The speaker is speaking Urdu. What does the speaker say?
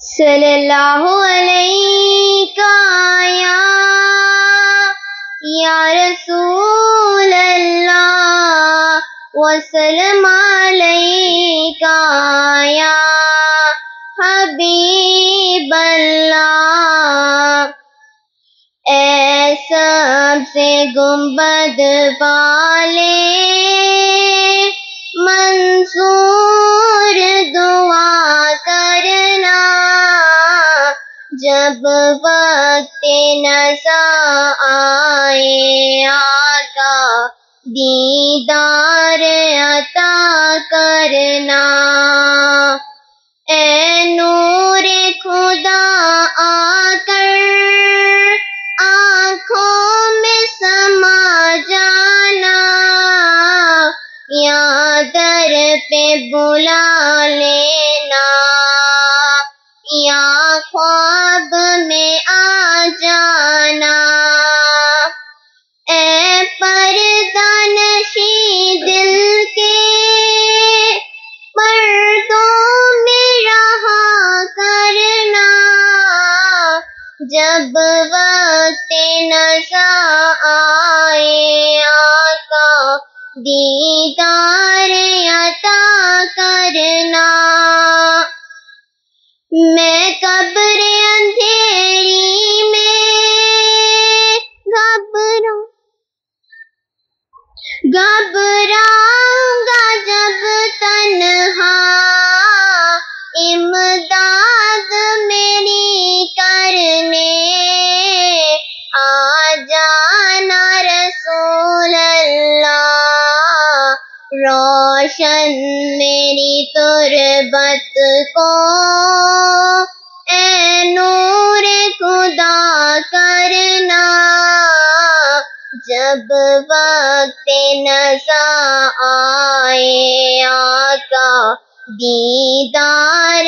صلی اللہ علیہ یا رسول اللہ وسلم علیکہ یا حبیب اللہ۔ اے سب سے گنبد والے منصور دعا کرنا، جب وقت نزا آئے آقا دیدار عطا کرنا۔ اے نور خدا آ کر آنکھوں میں سما جانا، یا در پہ بلا لینا، یا خواب میں آ جانا۔ اے پردہ نشیں دل کے پردوں میں رہا کرنا، جب وقت نزا آئے آقا دیدار عطا کرنا۔ میں قبر اندھیری میں گھبراؤں گا جب تنہا، امداد میری کرنے آ جانا رسول اللہ۔ روشن میری تربت کو اے نور خدا کرنا، جب وقت نزا آئے آقا دیدار